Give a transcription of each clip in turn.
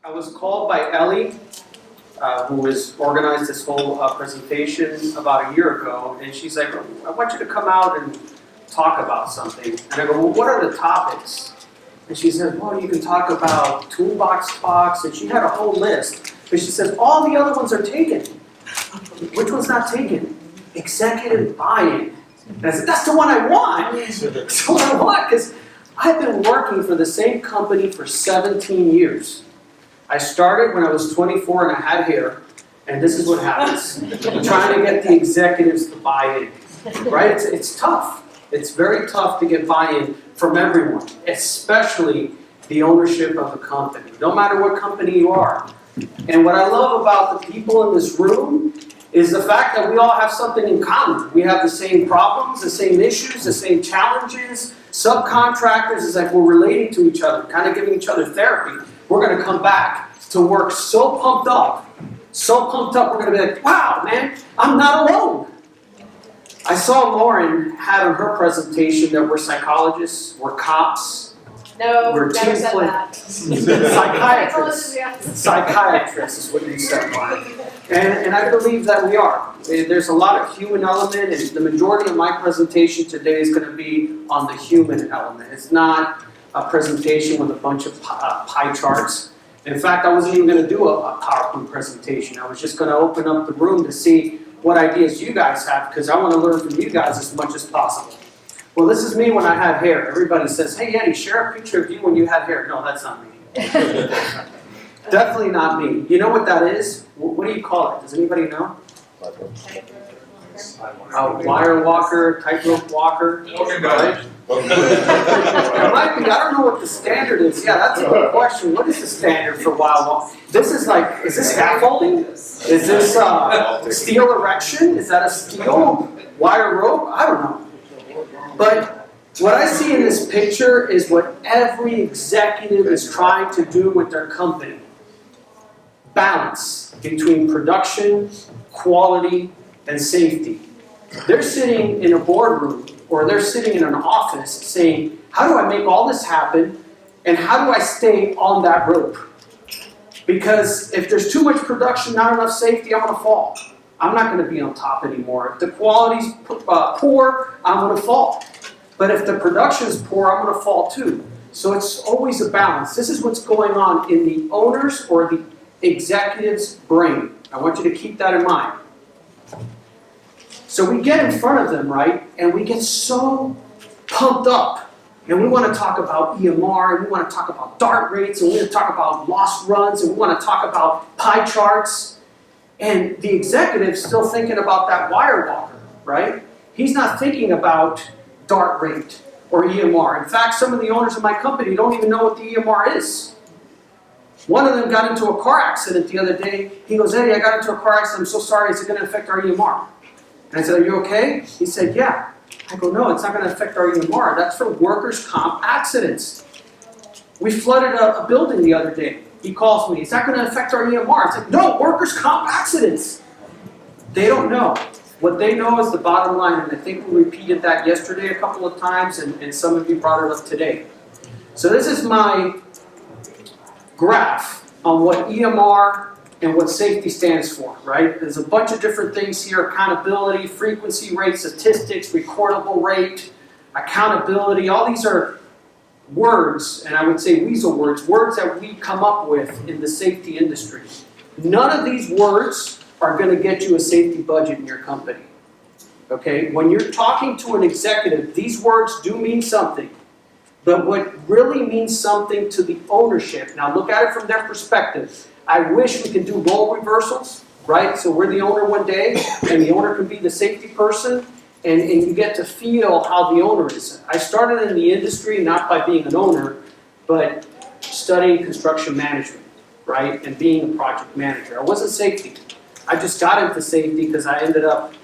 I was called by Ellie, who has organized this whole presentation about a year ago, and she's like, I want you to come out and talk about something. And I go, well, what are the topics? And she says, well, you can talk about toolbox talks, and she had a whole list. But she says, all the other ones are taken. Which one's not taken? Executive buy-in. And I said, that's the one I want. That's the one I want, because I've been working for the same company for 17 years. I started when I was 24 and I had hair, and this is what happens. I'm trying to get the executives to buy in, right? It's tough. It's very tough to get buy-in from everyone, especially the ownership of a company, no matter what company you are. And what I love about the people in this room is the fact that we all have something in common. We have the same problems, the same issues, the same challenges. Subcontractors is like we're relating to each other, kind of giving each other therapy. We're going to come back to work so pumped up, we're going to be like, wow, man, I'm not alone. I saw Lauren had on her presentation that we're psychologists, we're cops, No, we're never team said play- that. psychiatrists. Psychiatrists is what you said, Lauren. And I believe that we are. There's a lot of human element, and the majority of my presentation today is going to be on the human element. It's not a presentation with a bunch of pie charts. In fact, I wasn't even going to do a PowerPoint presentation. I was just going to open up the room to see what ideas you guys have, because I want to learn from you guys as much as possible. Well, this is me when I had hair. Everybody says, hey, Eddie, share a picture of you when you had hair. No, that's not me. Definitely not me. You know what that is? What do you call it? Does anybody know? Wire walker, tightrope walker. Right? It might be. I don't know what the standard is. Yeah, that's a good question. What is the standard for wire walk? This is like, is this scaffolding? Is this steel erection? Is that a steel wire rope? I don't know. But what I see in this picture is what every executive is trying to do with their company. Balance between production, quality, and safety. They're sitting in a boardroom or they're sitting in an office saying, how do I make all this happen and how do I stay on that rope? Because if there's too much production, not enough safety, I'm going to fall. I'm not going to be on top anymore. If the quality's poor, I'm going to fall. But if the production is poor, I'm going to fall too. So it's always a balance. This is what's going on in the owner's or the executive's brain. I want you to keep that in mind. So we get in front of them, right? And we get so pumped up. And we want to talk about EMR, and we want to talk about DART rates, and we want to talk about lost runs, and we want to talk about pie charts. And the executive's still thinking about that wire walker, right? He's not thinking about DART rate or EMR. In fact, some of the owners of my company don't even know what the EMR is. One of them got into a car accident the other day. He goes, Eddie, I got into a car accident. I'm so sorry. Is it going to affect our EMR? And I said, are you okay? He said, yeah. I go, no, it's not going to affect our EMR. That's for workers' comp accidents. We flooded a building the other day. He calls me. Is that going to affect our EMR? I said, no, workers' comp accidents. They don't know. What they know is the bottom line, and I think we repeated that yesterday a couple of times, and some of you brought it up today. So this is my graph on what EMR and what safety stands for, right? There's a bunch of different things here: accountability, frequency rate, statistics, recordable rate, accountability. All these are words, and I would say weasel words that we come up with in the safety industry. None of these words are going to get you a safety budget in your company. Okay? When you're talking to an executive, these words do mean something. But what really means something to the ownership, now look at it from their perspective. I wish we could do role reversals, right? So we're the owner one day, and the owner can be the safety person, and you get to feel how the owner is. I started in the industry not by being an owner, but studying construction management, right? And being a project manager. I wasn't safety. I just got into safety because I ended up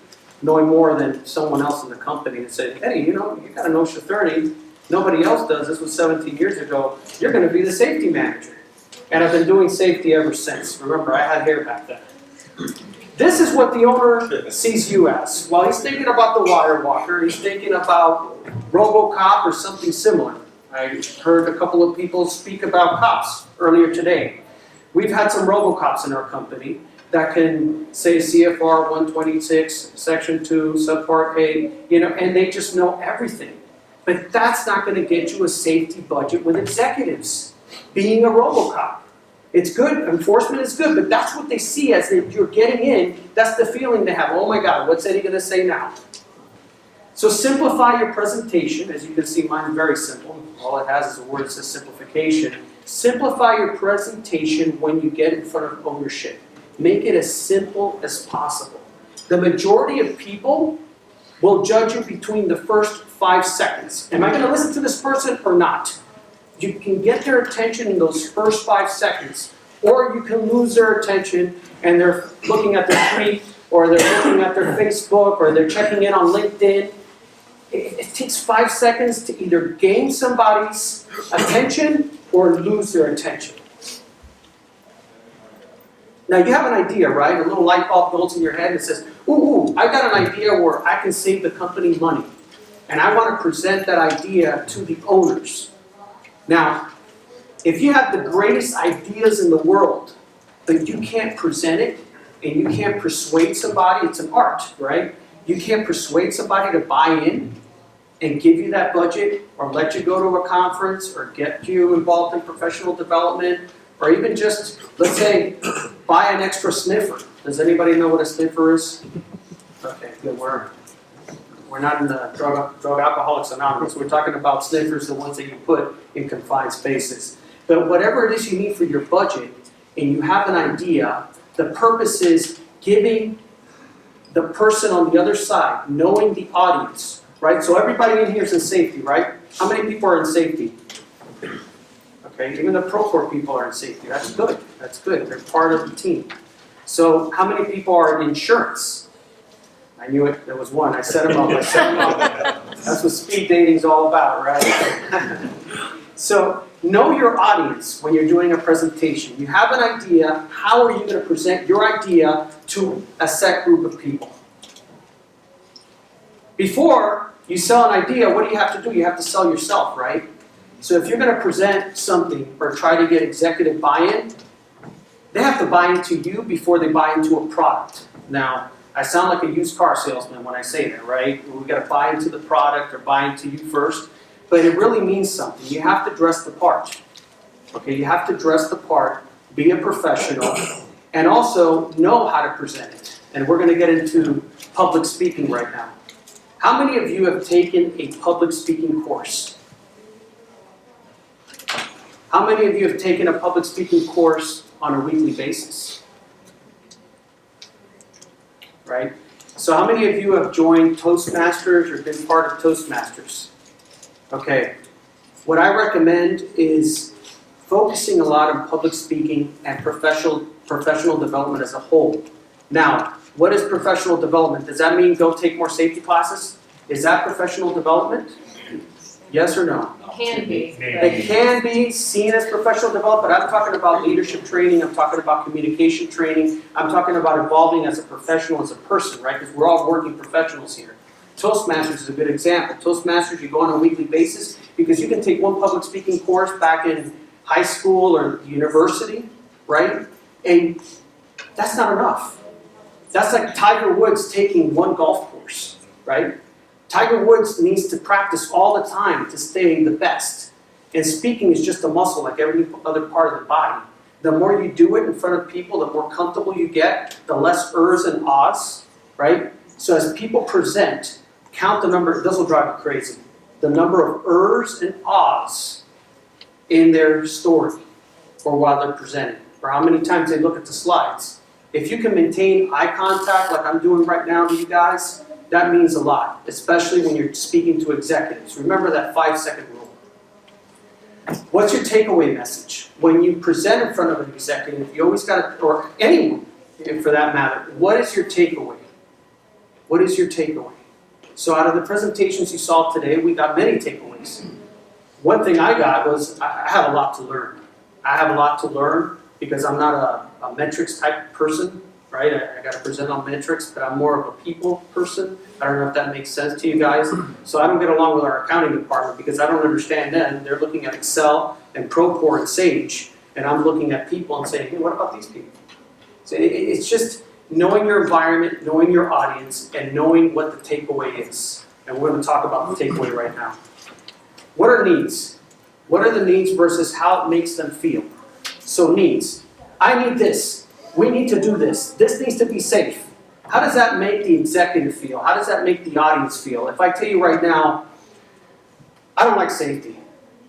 knowing more than someone else in the company and said, Eddie, you know, you got an OSHA 30. Nobody else does. This was 17 years ago. You're going to be the safety manager. And I've been doing safety ever since. Remember, I had hair back then. This is what the owner sees you as. While he's thinking about the wire walker, he's thinking about RoboCop or something similar. I heard a couple of people speak about cops earlier today. We've had some RoboCops in our company that can say CFR 126, Section 2, Subpart A, and they just know everything. But that's not going to get you a safety budget with executives. Being a RoboCop. It's good, enforcement is good, but that's what they see as you're getting in, that's the feeling they have. Oh my God, what's Eddie going to say now? So simplify your presentation. As you can see, mine's very simple. All it has is a word that says simplification. Simplify your presentation when you get in front of ownership. Make it as simple as possible. The majority of people will judge you between the first 5 seconds. Am I going to listen to this person or not? You can get their attention in those first 5 seconds, or you can lose their attention and they're looking at their tweet, or they're looking at their Facebook, or they're checking in on LinkedIn. It takes 5 seconds to either gain somebody's attention or lose their attention. Now you have an idea, right? A little light bulb goes in your head and says, ooh, I got an idea where I can save the company money. And I want to present that idea to the owners. Now, if you have the greatest ideas in the world, but you can't present it, and you can't persuade somebody, it's an art, right? You can't persuade somebody to buy in and give you that budget, or let you go to a conference, or get you involved in professional development, or even just, let's say, buy an extra sniffer. Does anybody know what a sniffer is? Okay, good, we're not in the drug alcoholics anonymous. We're talking about sniffers, the ones that you put in confined spaces. But whatever it is you need for your budget, and you have an idea, the purpose is giving the person on the other side, knowing the audience, right? So everybody in here is in safety, right? How many people are in safety? Okay, even the Procore people are in safety. That's good. That's good. They're part of the team. So how many people are in insurance? I knew it. There was one. I set him up. That's what speed dating is all about, right? So know your audience when you're doing a presentation. You have an idea. How are you going to present your idea to a set group of people? Before you sell an idea, what do you have to do? You have to sell yourself, right? So if you're going to present something or try to get executive buy-in, they have to buy into you before they buy into a product. Now, I sound like a used car salesman when I say that, right? We've got to buy into the product or buy into you first. But it really means something. You have to dress the part. Okay, you have to dress the part, be a professional, and also know how to present it. And we're going to get into public speaking right now. How many of you have taken a public speaking course? How many of you have taken a public speaking course on a weekly basis? Right? So how many of you have joined Toastmasters or been part of Toastmasters? Okay. What I recommend is focusing a lot on public speaking and professional development as a whole. Now, what is professional development? Does that mean go take more safety classes? Is that professional development? Yes or no? Can be. It can be seen as professional development. I'm talking about leadership training. I'm talking about communication training. I'm talking about evolving as a professional, as a person, right? Because we're all working professionals here. Toastmasters is a good example. Toastmasters, you go on a weekly basis because you can take one public speaking course back in high school or university, right? And that's not enough. That's like Tiger Woods taking one golf course, right? Tiger Woods needs to practice all the time to stay the best. And speaking is just a muscle like every other part of the body. The more you do it in front of people, the more comfortable you get, the less ers and ahs, right? So as people present, count the number, this will drive you crazy, the number of ers and ahs in their story or while they're presenting, or how many times they look at the slides. If you can maintain eye contact like I'm doing right now to you guys, that means a lot, especially when you're speaking to executives. Remember that 5-second rule. What's your takeaway message? When you present in front of an executive, you always got to, or anyone for that matter, what is your takeaway? What is your takeaway? So out of the presentations you saw today, we got many takeaways. One thing I got was I have a lot to learn. I have a lot to learn because I'm not a metrics type person. Right? I got to present on metrics, but I'm more of a people person. I don't know if that makes sense to you guys. So I don't get along with our accounting department because I don't understand them. They're looking at Excel and Procore and Sage, and I'm looking at people and saying, hey, what about these people? So it's just knowing your environment, knowing your audience, and knowing what the takeaway is. And we're going to talk about the takeaway right now. What are needs? What are the needs versus how it makes them feel? So needs. I need this. We need to do this. This needs to be safe. How does that make the executive feel? How does that make the audience feel? If I tell you right now, I don't like safety,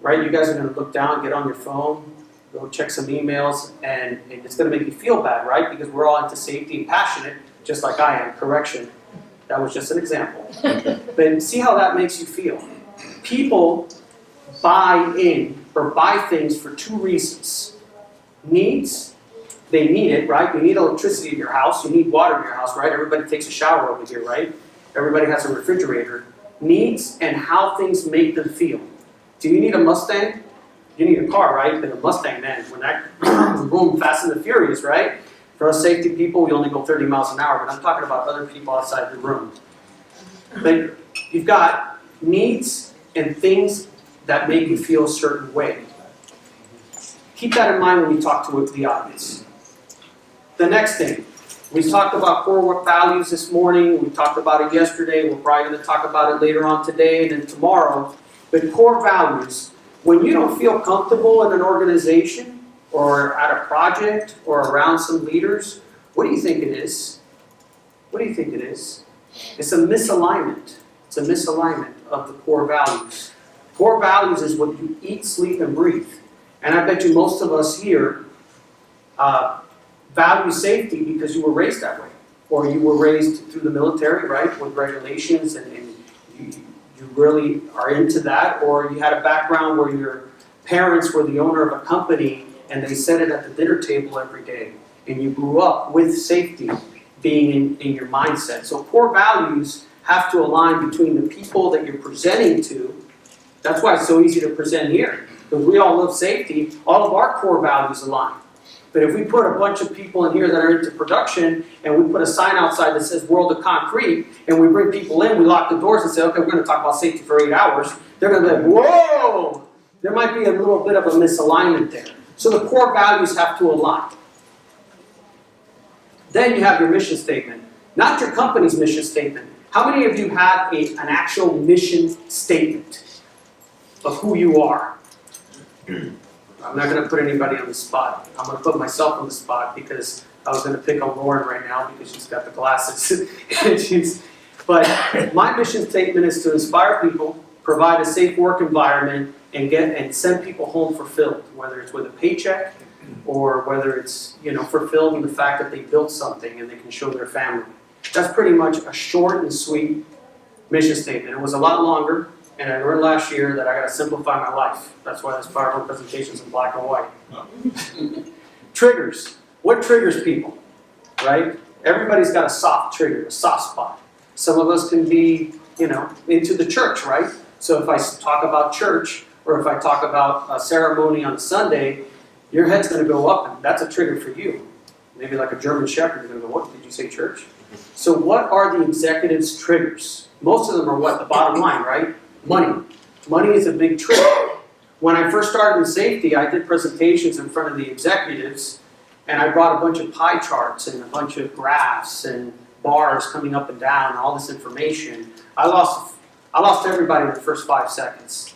right? You guys are going to look down, get on your phone, go check some emails, and it's going to make you feel bad, right? Because we're all into safety and passionate, just like I am. Correction. That was just an example. But see how that makes you feel. People buy in or buy things for two reasons. Needs. They need it, right? You need electricity in your house. You need water in your house, right? Everybody takes a shower over here, right? Everybody has a refrigerator. Needs and how things make them feel. Do you need a Mustang? You need a car, right? But a Mustang, man, when that boom, Fast and the Furious, right? For us safety people, we only go 30 miles an hour, but I'm talking about other people outside the room. But you've got needs and things that make you feel a certain way. Keep that in mind when you talk to the audience. The next thing, we talked about core values this morning. We talked about it yesterday. We're probably going to talk about it later on today and then tomorrow. But core values, when you don't feel comfortable in an organization or at a project or around some leaders, what do you think it is? What do you think it is? It's a misalignment. It's a misalignment of the core values. Core values is what you eat, sleep, and breathe. And I bet you most of us here value safety because you were raised that way. Or you were raised through the military, right, with regulations, and you really are into that. Or you had a background where your parents were the owner of a company and they said it at the dinner table every day. And you grew up with safety being in your mindset. So core values have to align between the people that you're presenting to. That's why it's so easy to present here. Because we all love safety, all of our core values align. But if we put a bunch of people in here that are into production, and we put a sign outside that says World of Concrete, and we bring people in, we lock the doors and say, okay, we're going to talk about safety for 8 hours, they're going to be like, whoa! There might be a little bit of a misalignment there. So the core values have to align. Then you have your mission statement. Not your company's mission statement. How many of you have an actual mission statement of who you are? I'm not going to put anybody on the spot. I'm going to put myself on the spot because I was going to pick on Lauren right now because she's got the glasses. But my mission statement is to inspire people, provide a safe work environment, and send people home fulfilled, whether it's with a paycheck or whether it's fulfilled in the fact that they built something and they can show their family. That's pretty much a short and sweet mission statement. It was a lot longer. And I learned last year that I got to simplify my life. That's why this PowerPoint presentation is in black and white. Triggers. What triggers people, right? Everybody's got a soft trigger, a soft spot. Some of us can be, into the church, right? So if I talk about church, or if I talk about a ceremony on a Sunday, your head's going to go up, and that's a trigger for you. Maybe like a German shepherd, you're going to go, what, did you say church? So what are the executives' triggers? Most of them are what? The bottom line, right? Money. Money is a big trigger. When I first started in safety, I did presentations in front of the executives, and I brought a bunch of pie charts and a bunch of graphs and bars coming up and down and all this information. I lost everybody in the first 5 seconds.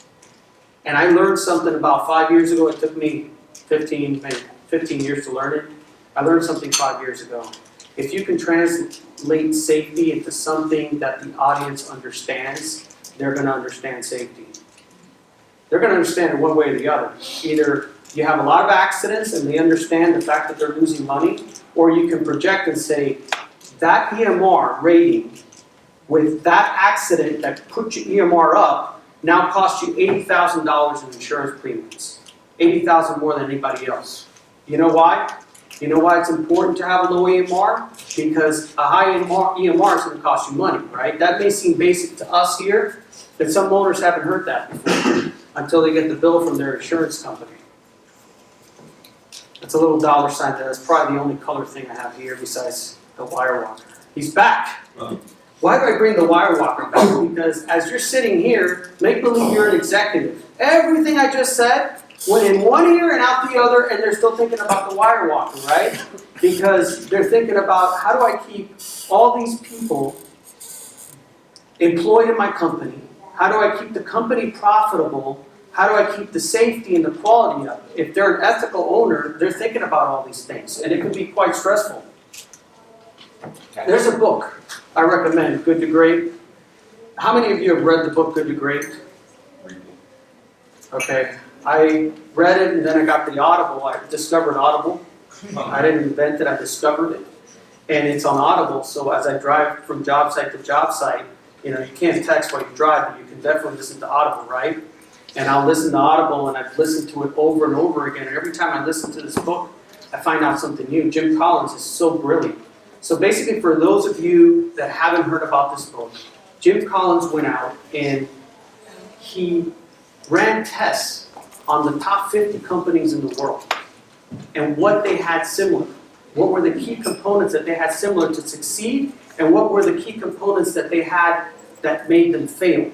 And I learned something about 5 years ago. It took me 15 years to learn it. I learned something 5 years ago. If you can translate safety into something that the audience understands, they're going to understand safety. They're going to understand it one way or the other. Either you have a lot of accidents and they understand the fact that they're losing money, or you can project and say, that EMR rating with that accident that put your EMR up now costs you $80,000 in insurance premiums. $80,000 more than anybody else. You know why? You know why it's important to have a low EMR? Because a high EMR is going to cost you money, right? That may seem basic to us here, but some owners haven't heard that before until they get the bill from their insurance company. That's a little dollar sign there. That's probably the only color thing I have here besides the wire walker. He's back. Why do I bring the wire walker back? Because as you're sitting here, make believe you're an executive. Everything I just said, Went in one ear and out the other, and they're still thinking about the wire walking, right? Because they're thinking about, how do I keep all these people employed in my company? How do I keep the company profitable? How do I keep the safety and the quality of it? If they're an ethical owner, they're thinking about all these things, and it can be quite stressful. There's a book I recommend, Good to Great. How many of you have read the book Good to Great? Okay, I read it and then I got the Audible. I discovered Audible. I didn't invent it, I discovered it. And it's on Audible, so as I drive from job site to job site, you can't text while you drive, but you can definitely listen to Audible, right? And I'll listen to Audible, and I've listened to it over and over again. And every time I listen to this book, I find out something new. Jim Collins is so brilliant. So basically, for those of you that haven't heard about this book, Jim Collins went out and he ran tests on the top 50 companies in the world and what they had similar. What were the key components that they had similar to succeed, and what were the key components that they had that made them fail.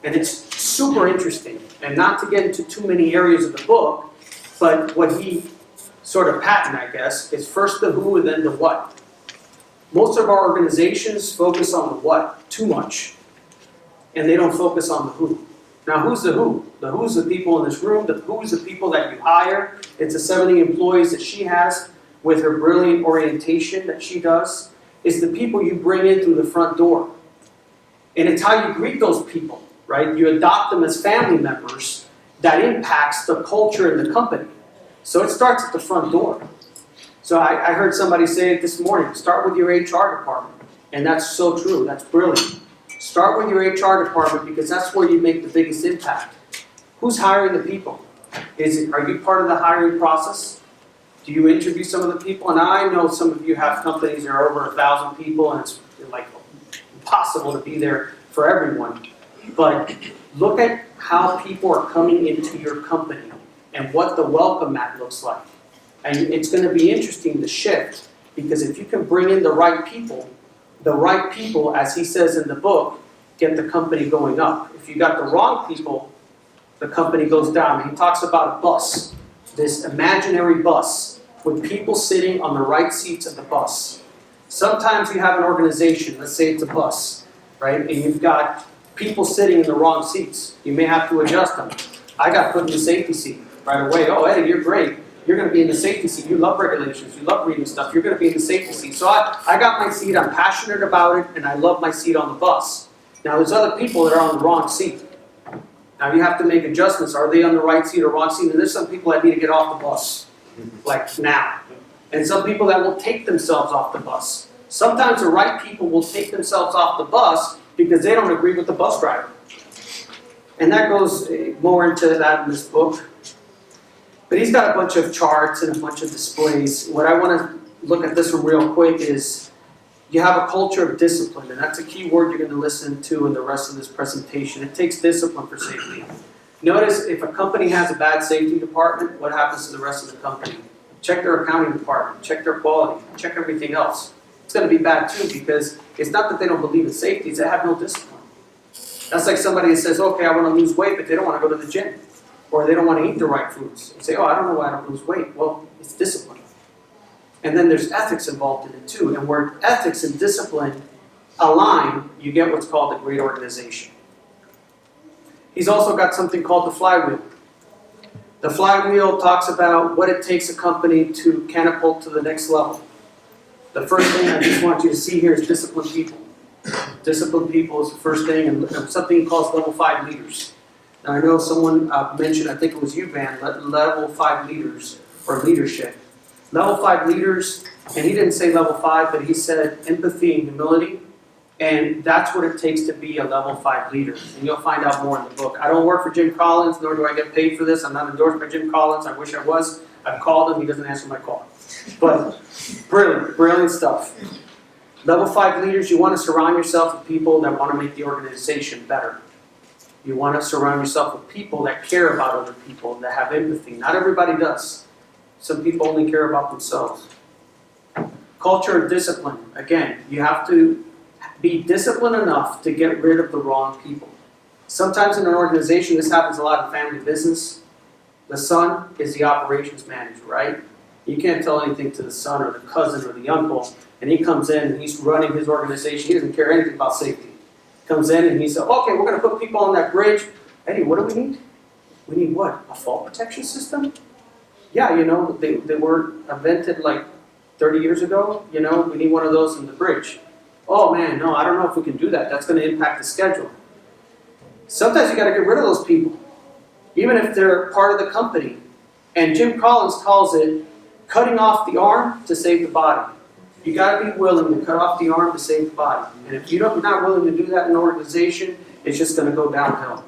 And it's super interesting. And not to get into too many areas of the book, but what he sort of patent, I guess, is first the who and then the what. Most of our organizations focus on the what too much, and they don't focus on the who. Now, who's the who? The who's the people in this room. The who's the people that you hire. It's the 70 employees that she has with her brilliant orientation that she does. It's the people you bring in through the front door. And it's how you greet those people, right? You adopt them as family members. That impacts the culture in the company. So it starts at the front door. So I heard somebody say it this morning, start with your HR department. And that's so true, that's brilliant. Start with your HR department because that's where you make the biggest impact. Who's hiring the people? Are you part of the hiring process? Do you interview some of the people? And I know some of you have companies that are over 1,000 people and it's like impossible to be there for everyone. But look at how people are coming into your company and what the welcome mat looks like. And it's going to be interesting to shift, because if you can bring in the right people, as he says in the book, get the company going up. If you got the wrong people, the company goes down. He talks about a bus, this imaginary bus, with people sitting on the right seats of the bus. Sometimes you have an organization, let's say it's a bus, right? And you've got people sitting in the wrong seats. You may have to adjust them. I got put in the safety seat right away. Oh, Eddie, you're great. You're going to be in the safety seat. You love regulations. You love reading stuff. You're going to be in the safety seat. So I got my seat. I'm passionate about it, and I love my seat on the bus. Now, there's other people that are on the wrong seat. Now, you have to make adjustments. Are they on the right seat or wrong seat? And there's some people that need to get off the bus, like now. And some people that will take themselves off the bus. Sometimes the right people will take themselves off the bus because they don't agree with the bus driver. And that goes more into that in this book. But he's got a bunch of charts and a bunch of displays. What I want to look at this one real quick is you have a culture of discipline, and that's a key word you're going to listen to in the rest of this presentation. It takes discipline for safety. Notice if a company has a bad safety department, what happens to the rest of the company? Check their accounting department, check their quality, check everything else. It's going to be bad too, because it's not that they don't believe in safety, it's they have no discipline. That's like somebody that says, okay, I want to lose weight, but they don't want to go to the gym. Or they don't want to eat the right foods. You say, oh, I don't know why I don't lose weight. Well, it's discipline. And then there's ethics involved in it too. And where ethics and discipline align, you get what's called a great organization. He's also got something called the flywheel. The flywheel talks about what it takes a company to catapult to the next level. The first thing I just want you to see here is disciplined people. Disciplined people is the first thing, and something he calls level 5 leaders. Now, I know someone mentioned, I think it was you, Van, level 5 leaders, or leadership. Level 5 leaders, and he didn't say level 5, but he said empathy and humility, and that's what it takes to be a level 5 leader. And you'll find out more in the book. I don't work for Jim Collins, nor do I get paid for this. I'm not endorsed by Jim Collins. I wish I was. I've called him. He doesn't answer my call. But brilliant, brilliant stuff. Level 5 leaders, you want to surround yourself with people that want to make the organization better. You want to surround yourself with people that care about other people, that have empathy. Not everybody does. Some people only care about themselves. Culture and discipline. Again, you have to be disciplined enough to get rid of the wrong people. Sometimes in an organization, this happens a lot in family business. The son is the operations manager, right? You can't tell anything to the son or the cousin or the uncle, and he comes in and he's running his organization. He doesn't care anything about safety. Comes in and he says, okay, we're going to put people on that bridge. Eddie, what do we need? We need what? A fall protection system? Yeah, you know, they were invented like 30 years ago. You know, we need one of those in the bridge. Oh man, no, I don't know if we can do that. That's going to impact the schedule. Sometimes you got to get rid of those people, even if they're part of the company. And Jim Collins calls it cutting off the arm to save the body. You got to be willing to cut off the arm to save the body. And if you're not willing to do that in an organization, it's just going to go downhill.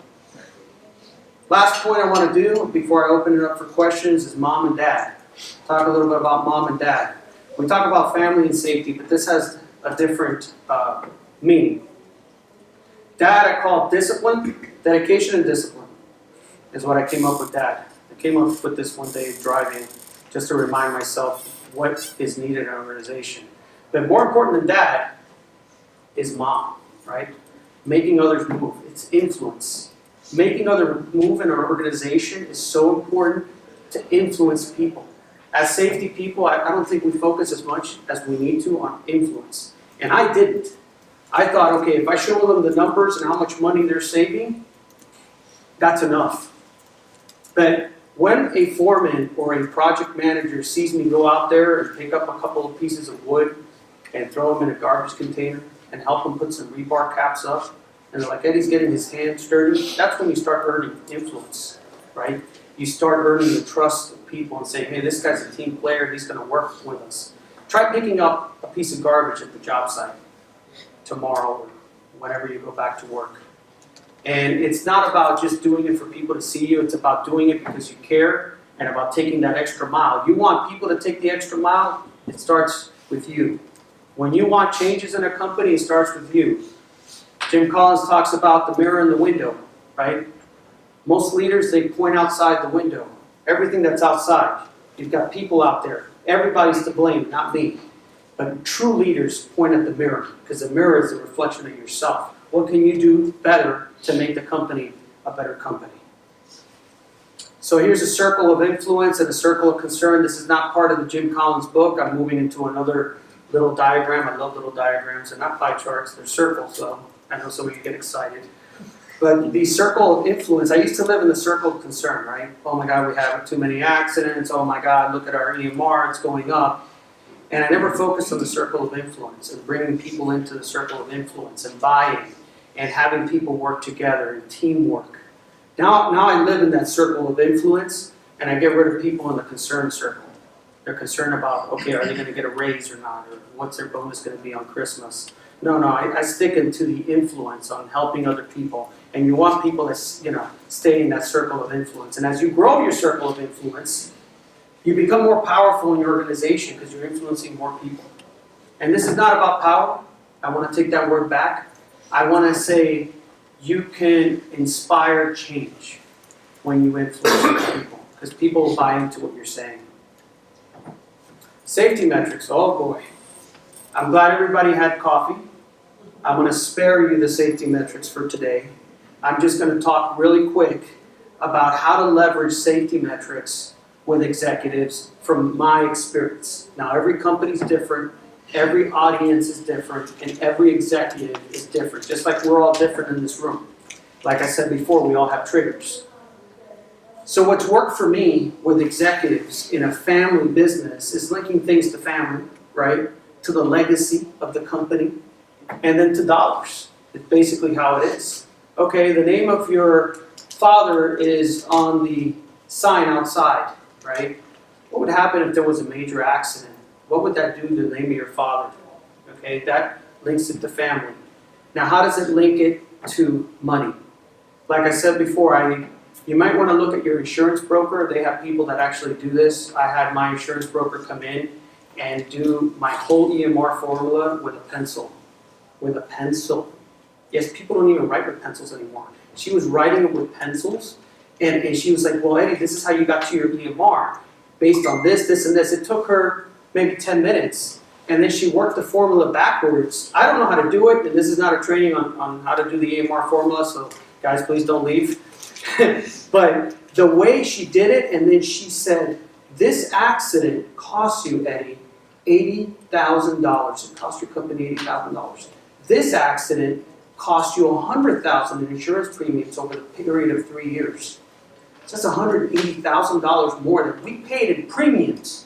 Last point I want to do before I open it up for questions is mom and dad. Talk a little bit about mom and dad. We talk about family and safety, but this has a different meaning. Dad, I call discipline. Dedication and discipline is what I came up with, Dad. I came up with this one day driving just to remind myself what is needed in an organization. But more important than that is mom, right? Making others move. It's influence. Making others move in our organization is so important to influence people. As safety people, I don't think we focus as much as we need to on influence. And I didn't. I thought, okay, if I show them the numbers and how much money they're saving, that's enough. But when a foreman or a project manager sees me go out there and pick up a couple of pieces of wood and throw them in a garbage container and help them put some rebar caps up, and they're like, Eddie's getting his hands dirty, that's when you start earning influence, right? You start earning the trust of people and saying, hey, this guy's a team player, he's going to work with us. Try picking up a piece of garbage at the job site tomorrow or whenever you go back to work. And it's not about just doing it for people to see you, it's about doing it because you care and about taking that extra mile. You want people to take the extra mile, it starts with you. When you want changes in a company, it starts with you. Jim Collins talks about the mirror in the window, right? Most leaders, they point outside the window. Everything that's outside. You've got people out there. Everybody's to blame, not me. But true leaders point at the mirror because the mirror is a reflection of yourself. What can you do better to make the company a better company? So here's a circle of influence and a circle of concern. This is not part of the Jim Collins book. I'm moving into another little diagram. I love little diagrams. They're not pie charts, they're circles, so I know some of you get excited. But the circle of influence, I used to live in the circle of concern, right? Oh my God, we have too many accidents. Oh my God, look at our EMR, it's going up. And I never focused on the circle of influence and bringing people into the circle of influence and buying and having people work together and teamwork. Now I live in that circle of influence and I get rid of people in the concern circle. They're concerned about, okay, are they going to get a raise or not? Or what's their bonus going to be on Christmas? No, I stick into the influence on helping other people. And you want people to, stay in that circle of influence. And as you grow your circle of influence, you become more powerful in your organization because you're influencing more people. And this is not about power. I want to take that word back. I want to say you can inspire change when you influence people because people will buy into what you're saying. Safety metrics, oh boy. I'm glad everybody had coffee. I'm going to spare you the safety metrics for today. I'm just going to talk really quick about how to leverage safety metrics with executives from my experience. Now, every company's different, every audience is different, and every executive is different, just like we're all different in this room. Like I said before, we all have triggers. So what's worked for me with executives in a family business is linking things to family, right? To the legacy of the company, and then to dollars. It's basically how it is. Okay, the name of your father is on the sign outside, right? What would happen if there was a major accident? What would that do to the name of your father? Okay, that links it to family. Now, how does it link it to money? Like I said before, you might want to look at your insurance broker. They have people that actually do this. I had my insurance broker come in and do my whole EMR formula with a pencil. With a pencil. Yes, people don't even write with pencils anymore. She was writing it with pencils, and she was like, well, Eddie, this is how you got to your EMR. Based on this, this, and this. It took her maybe 10 minutes, and then she worked the formula backwards. I don't know how to do it, and this is not a training on how to do the EMR formula, so guys, please don't leave. But the way she did it, and then she said, this accident cost you, Eddie, $80,000. It cost your company $80,000. This accident cost you $100,000 in insurance premiums over the period of 3 years. So that's $180,000 more than we paid in premiums.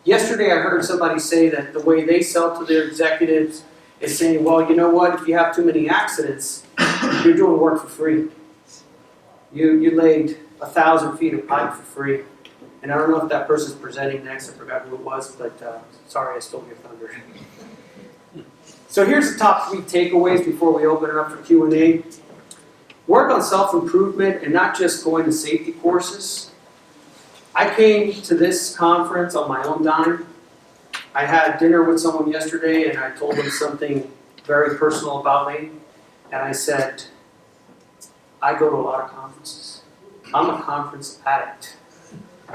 Yesterday I heard somebody say that the way they sell to their executives is saying, well, you know what, if you have too many accidents, you're doing work for free. You laid 1,000 feet of pipe for free. And I don't know if that person's presenting next, I forgot who it was, but sorry I stole your thunder. So here's the top 3 takeaways before we open it up for Q&A. Work on self-improvement and not just going to safety courses. I came to this conference on my own dime. I had dinner with someone yesterday and I told them something very personal about me. And I said, I go to a lot of conferences. I'm a conference addict.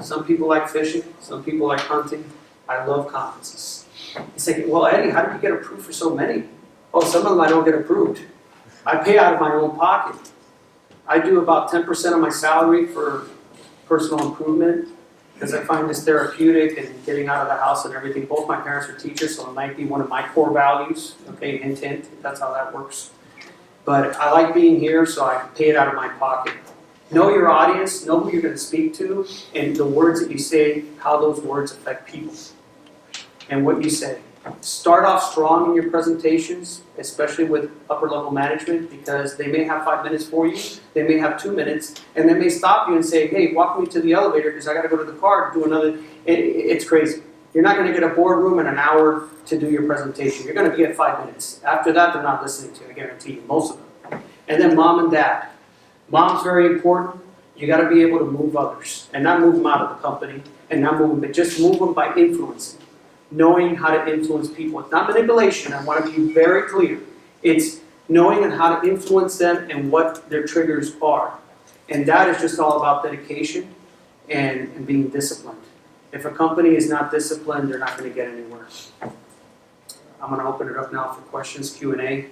Some people like fishing, some people like hunting. I love conferences. He's like, well, Eddie, how did you get approved for so many? Oh, some of them I don't get approved. I pay out of my own pocket. I do about 10% of my salary for personal improvement because I find this therapeutic and getting out of the house and everything. Both my parents are teachers, so it might be one of my core values. Okay, hint, hint, that's how that works. But I like being here, so I pay it out of my pocket. Know your audience, know who you're going to speak to, and the words that you say, how those words affect people. And what you say. Start off strong in your presentations, especially with upper level management, because they may have 5 minutes for you, they may have 2 minutes, and they may stop you and say, hey, walk me to the elevator because I got to go to the car to do another. It's crazy. You're not going to get a boardroom in an hour to do your presentation. You're going to get 5 minutes. After that, they're not listening to you, I guarantee you, most of them. And then mom and dad. Mom's very important. You got to be able to move others and not move them out of the company and not move them, but just move them by influencing. Knowing how to influence people. It's not manipulation. I want to be very clear. It's knowing how to influence them and what their triggers are. And that is just all about dedication and being disciplined. If a company is not disciplined, they're not going to get anywhere. I'm going to open it up now for questions, Q&A.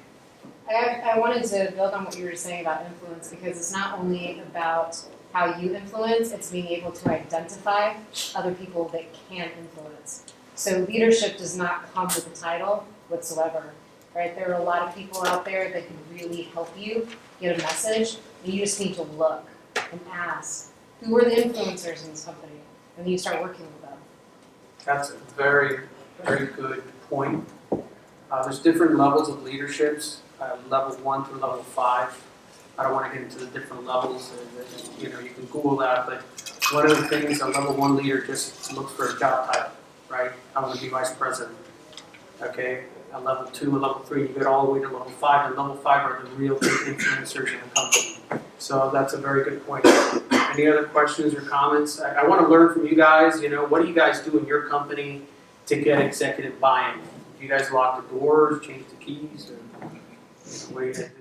I wanted to build on what you were saying about influence, because it's not only about how you influence, it's being able to identify other people that can influence. So leadership does not come with a title whatsoever, right? There are a lot of people out there that can really help you get a message, and you just need to look and ask, who are the influencers in this company? And then you start working with them. That's a very, very good point. There's different levels of leaderships, level 1 through level 5. I don't want to get into the different levels. You can Google that, but one of the things a level 1 leader just looks for a job title, right? I want to be vice president. Okay, a level 2, a level 3, you get all the way to level 5, and level 5 are the real big influencers in the company. So that's a very good point. Any other questions or comments? I want to learn from you guys. What do you guys do in your company to get executive buy-in? Do you guys lock the doors, change the keys, or what do you guys do?